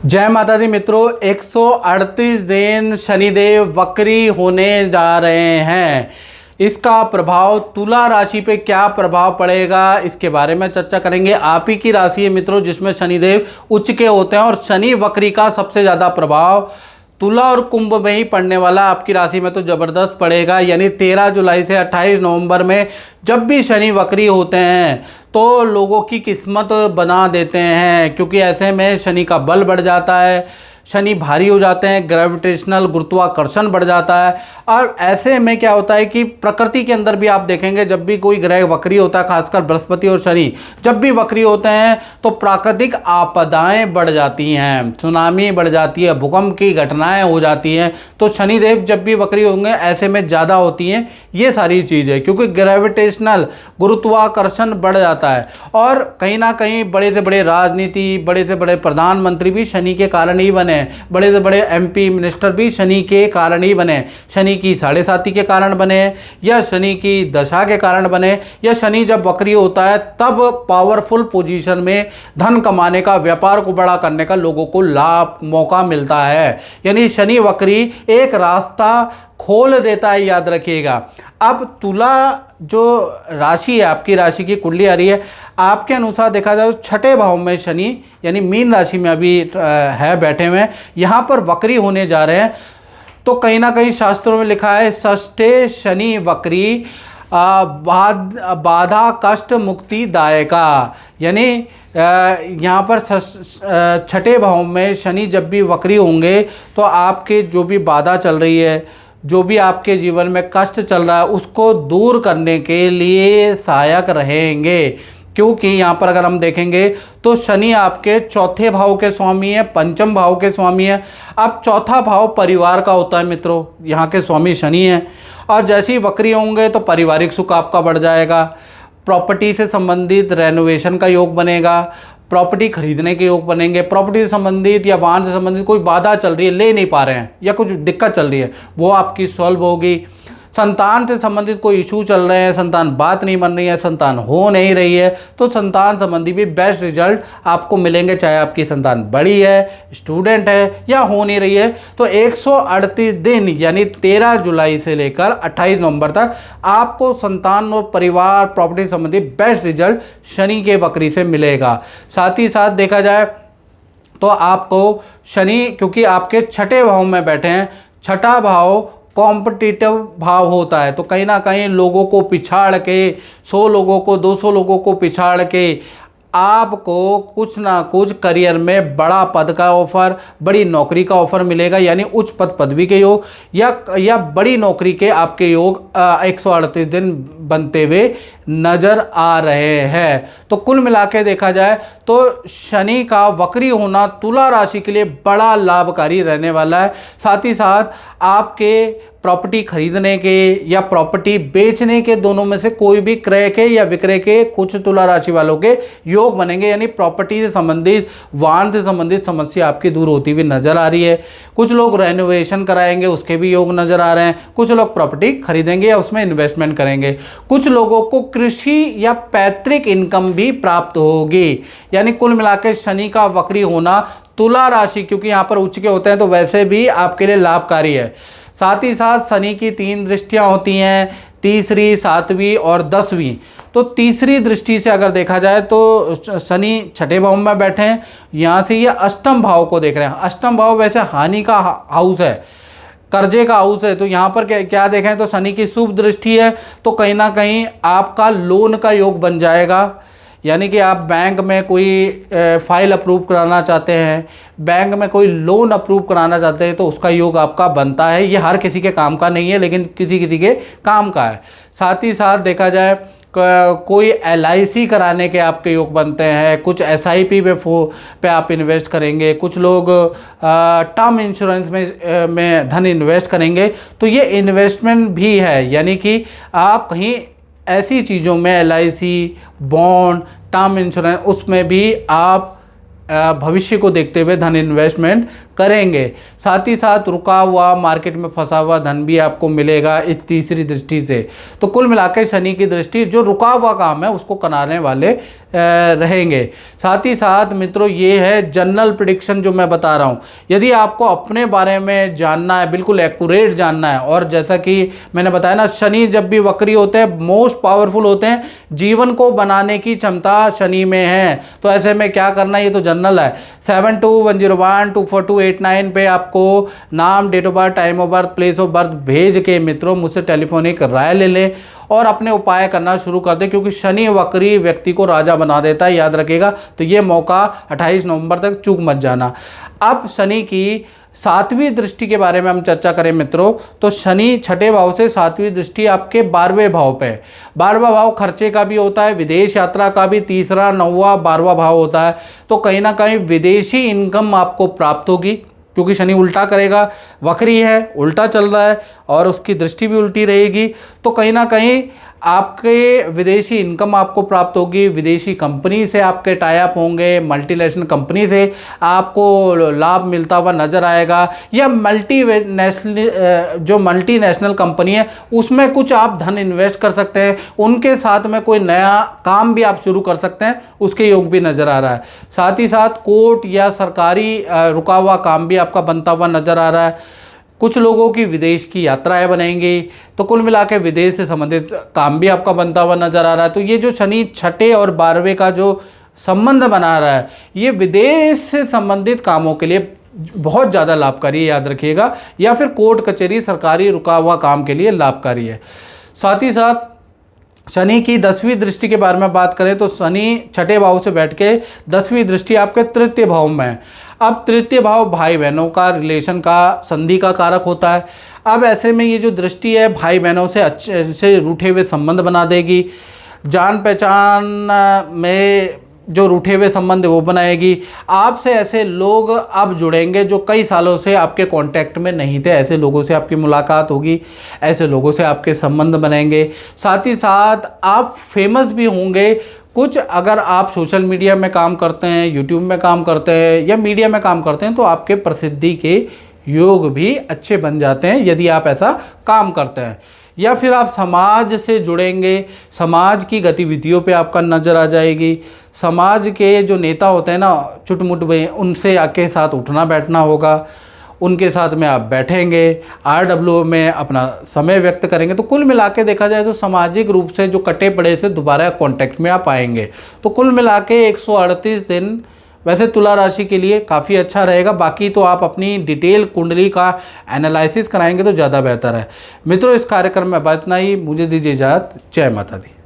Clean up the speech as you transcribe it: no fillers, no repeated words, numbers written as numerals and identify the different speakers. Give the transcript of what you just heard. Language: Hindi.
Speaker 1: जय माता दी मित्रों, 138 दिन शनिदेव वक्री होने जा रहे हैं। इसका प्रभाव तुला राशि पे क्या प्रभाव पड़ेगा, इसके बारे में चर्चा करेंगे। आप ही की राशि है मित्रों जिसमें शनिदेव उच्च के होते हैं और शनि वक्री का सबसे ज़्यादा प्रभाव तुला और कुंभ में ही पड़ने वाला। आपकी राशि में तो ज़बरदस्त पड़ेगा। यानी 13 जुलाई से 28 नवंबर में जब भी शनि वक्री होते हैं तो लोगों की किस्मत बना देते हैं, क्योंकि ऐसे में शनि का बल बढ़ जाता है, शनि भारी हो जाते हैं, ग्रेविटेशनल गुरुत्वाकर्षण बढ़ जाता है। और ऐसे में क्या होता है कि प्रकृति के अंदर भी आप देखेंगे जब भी कोई ग्रह वक्री होता है, खासकर बृहस्पति और शनि जब भी वक्री होते हैं तो प्राकृतिक आपदाएं बढ़ जाती हैं, सुनामी बढ़ जाती है, भूकंप की घटनाएं हो जाती हैं। तो शनिदेव जब भी वक्री होंगे ऐसे में ज़्यादा होती हैं ये सारी चीज़ें, क्योंकि ग्रेविटेशनल गुरुत्वाकर्षण बढ़ जाता है। और कहीं ना कहीं बड़े से बड़े राजनीति, बड़े से बड़े प्रधानमंत्री भी शनि के कारण ही बने, बड़े से बड़े एमपी मिनिस्टर भी शनि के कारण ही बने। शनि की 7.5 के कारण बने, या शनि की दशा के कारण बने, या शनि जब वक्री होता है तब पावरफुल पोजीशन में धन कमाने का, व्यापार को बड़ा करने का लोगों को लाभ मौका मिलता है। यानी शनि वक्री एक रास्ता खोल देता है, याद रखिएगा। अब तुला जो राशि है, आपकी राशि की कुंडली आ रही है, आपके अनुसार देखा जाए तो 6ठे भाव में शनि यानी मीन राशि में अभी है बैठे हुए, यहाँ पर वक्री होने जा रहे हैं। तो कहीं ना कहीं शास्त्रों में लिखा है षष्ठे शनि वक्री बाधा कष्ट मुक्ति दायका। यानी यहाँ पर 6ठे भाव में शनि जब भी वक्री होंगे तो आपके जो भी बाधा चल रही है, जो भी आपके जीवन में कष्ट चल रहा है, उसको दूर करने के लिए सहायक रहेंगे। क्योंकि यहाँ पर अगर हम देखेंगे तो शनि आपके 4थे भाव के स्वामी है, 5म भाव के स्वामी है। अब 4था भाव परिवार का होता है मित्रों, यहाँ के स्वामी शनि हैं। और जैसे ही वक्री होंगे तो पारिवारिक सुख आपका बढ़ जाएगा, प्रॉपर्टी से संबंधित रेनोवेशन का योग बनेगा, प्रॉपर्टी खरीदने के योग बनेंगे, प्रॉपर्टी से संबंधित या वाहन से संबंधित कोई बाधा चल रही है, ले नहीं पा रहे हैं या कुछ दिक्कत चल रही है, वो आपकी सॉल्व होगी। संतान से संबंधित कोई इशू चल रहे हैं, संतान बात नहीं बन रही है, संतान हो नहीं रही है, तो संतान संबंधी भी बेस्ट रिजल्ट आपको मिलेंगे। चाहे आपकी संतान बड़ी है, स्टूडेंट है, या हो नहीं रही है। तो 138 दिन यानी 13 जुलाई से लेकर 28 नवंबर तक आपको संतान और परिवार, प्रॉपर्टी संबंधी बेस्ट रिजल्ट शनि के वक्री से मिलेगा। साथ ही साथ देखा जाए तो आपको शनि, क्योंकि आपके 6ठे भाव में बैठे हैं, 6ठा भाव कॉम्पिटिटिव भाव होता है, तो कहीं ना कहीं लोगों को पिछाड़ के, 100 लोगों को, 200 लोगों को पिछाड़ के आपको कुछ ना कुछ करियर में बड़ा पद का ऑफर, बड़ी नौकरी का ऑफर मिलेगा। यानी उच्च पद पदवी के योग या बड़ी नौकरी के आपके योग 138 दिन बनते हुए नजर आ रहे हैं। तो कुल मिला के देखा जाए तो शनि का वक्री होना तुला राशि के लिए बड़ा लाभकारी रहने वाला है। साथ ही साथ आपके प्रॉपर्टी खरीदने के या प्रॉपर्टी बेचने के, दोनों में से कोई भी क्रय के या विक्रय के कुछ तुला राशि वालों के योग बनेंगे। यानी प्रॉपर्टी से संबंधित, वाहन से संबंधित समस्या आपकी दूर होती हुई नजर आ रही है। कुछ लोग रेनोवेशन कराएंगे, उसके भी योग नजर आ रहे हैं। कुछ लोग प्रॉपर्टी खरीदेंगे या उसमें इन्वेस्टमेंट करेंगे। कुछ लोगों को कृषि या पैतृक इनकम भी प्राप्त होगी। यानी कुल मिलाकर शनि का वक्री होना तुला राशि, क्योंकि यहाँ पर उच्च के होते हैं तो वैसे भी आपके लिए लाभकारी है। साथ ही साथ शनि की 3 दृष्टियां होती हैं, तीसरी, 7वीं और 10वीं। तो तीसरी दृष्टि से अगर देखा जाए तो शनि 6ठे भाव में बैठे हैं, यहाँ से ये 8म भाव को देख रहे हैं। 8म भाव वैसे हानि का हाउस है, कर्जे का हाउस है। तो यहाँ पर क्या देखें तो शनि की शुभ दृष्टि है, तो कहीं ना कहीं आपका लोन का योग बन जाएगा। यानी कि आप बैंक में कोई फाइल अप्रूव कराना चाहते हैं, बैंक में कोई लोन अप्रूव कराना चाहते हैं, तो उसका योग आपका बनता है। ये हर किसी के काम का नहीं है, लेकिन किसी किसी के काम का है। साथ ही साथ देखा जाए कोई LIC कराने के आपके योग बनते हैं, कुछ SIP पे आप इन्वेस्ट करेंगे, कुछ लोग टर्म इंश्योरेंस में धन इन्वेस्ट करेंगे। तो ये इन्वेस्टमेंट भी है, यानी कि आप कहीं ऐसी चीज़ों में LIC, बॉन्ड, टर्म इंश्योरेंस, उसमें भी आप भविष्य को देखते हुए धन इन्वेस्टमेंट करेंगे। साथ ही साथ रुका हुआ मार्केट में फंसा हुआ धन भी आपको मिलेगा इस तीसरी दृष्टि से। तो कुल मिलाकर शनि की दृष्टि जो रुका हुआ काम है उसको कराने वाले रहेंगे। साथ ही साथ मित्रों ये है जनरल प्रेडिक्शन जो मैं बता रहा हूँ। यदि आपको अपने बारे में जानना है, बिल्कुल एक्यूरेट जानना है, और जैसा कि मैंने बताया ना, शनि जब भी वक्री होते हैं मोस्ट पावरफुल होते हैं, जीवन को बनाने की क्षमता शनि में है। तो ऐसे में क्या करना है, ये तो जनरल है। 7210124289 पे आपको नाम, date of birth, time of birth, place of birth भेज के मित्रों मुझसे टेलीफोनिक राय ले लें और अपने उपाय करना शुरू कर दें, क्योंकि शनि वक्री व्यक्ति को राजा बना देता है, याद रखिएगा। तो ये मौका 28 नवंबर तक चूक मत जाना। अब शनि की 7वीं दृष्टि के बारे में हम चर्चा करें मित्रों, तो शनि छठे भाव से 7वीं दृष्टि आपके 12वें भाव पे है। 12वां भाव खर्चे का भी होता है, विदेश यात्रा का भी 3रा, 9वां, 12वां भाव होता है। तो कहीं ना कहीं विदेशी इनकम आपको प्राप्त होगी, क्योंकि शनि उल्टा करेगा, वक्री है, उल्टा चल रहा है और उसकी दृष्टि भी उल्टी रहेगी। तो कहीं ना कहीं आपके विदेशी इनकम आपको प्राप्त होगी, विदेशी कंपनी से आपके टाई अप होंगे, मल्टीनेशनल कंपनी से आपको लाभ मिलता हुआ नज़र आएगा, या जो मल्टीनेशनल कंपनी है उसमें कुछ आप धन इन्वेस्ट कर सकते हैं, उनके साथ में कोई नया काम भी आप शुरू कर सकते हैं, उसके योग भी नज़र आ रहा है। साथ ही साथ कोर्ट या सरकारी रुका हुआ काम भी आपका बनता हुआ नज़र आ रहा है। कुछ लोगों की विदेश की यात्राएं बनेंगी, तो कुल मिला के विदेश से संबंधित काम भी आपका बनता हुआ नज़र आ रहा है। तो ये जो शनि छठे और 12वें का जो संबंध बना रहा है, ये विदेश से संबंधित कामों के लिए बहुत ज़्यादा लाभकारी है, याद रखिएगा, या फिर कोर्ट कचहरी सरकारी रुका हुआ काम के लिए लाभकारी है। साथ ही साथ शनि की 10वीं दृष्टि के बारे में बात करें तो शनि छठे भाव से बैठ के 10वीं दृष्टि आपके तृतीय भाव में है। अब तृतीय भाव भाई बहनों का, रिलेशन का, संधि का कारक होता है। अब ऐसे में ये जो दृष्टि है भाई बहनों से अच्छे से रूठे हुए संबंध बना देगी, जान पहचान में जो रूठे हुए संबंध वो बनाएगी। आपसे ऐसे लोग अब जुड़ेंगे जो कई सालों से आपके कांटेक्ट में नहीं थे, ऐसे लोगों से आपकी मुलाकात होगी, ऐसे लोगों से आपके संबंध बनेंगे। साथ ही साथ आप फेमस भी होंगे। कुछ अगर आप सोशल मीडिया में काम करते हैं, यूट्यूब में काम करते हैं या मीडिया में काम करते हैं, तो आपके प्रसिद्धि के योग भी अच्छे बन जाते हैं यदि आप ऐसा काम करते हैं। या फिर आप समाज से जुड़ेंगे, समाज की गतिविधियों पे आपका नज़र आ जाएगी। समाज के जो नेता होते हैं ना चुटमुट में, उनसे आके साथ उठना बैठना होगा, उनके साथ में आप बैठेंगे, RW में अपना समय व्यक्त करेंगे। तो कुल मिला के देखा जाए तो सामाजिक रूप से जो कटे पड़े से दोबारा कांटेक्ट में आप आएंगे। तो कुल मिला के 138 दिन वैसे तुला राशि के लिए काफ़ी अच्छा रहेगा। बाकी तो आप अपनी डिटेल कुंडली का एनालिसिस कराएंगे तो ज़्यादा बेहतर है। मित्रों, इस कार्यक्रम में बात इतना ही। मुझे दीजिए इजाज़त। जय माता दी।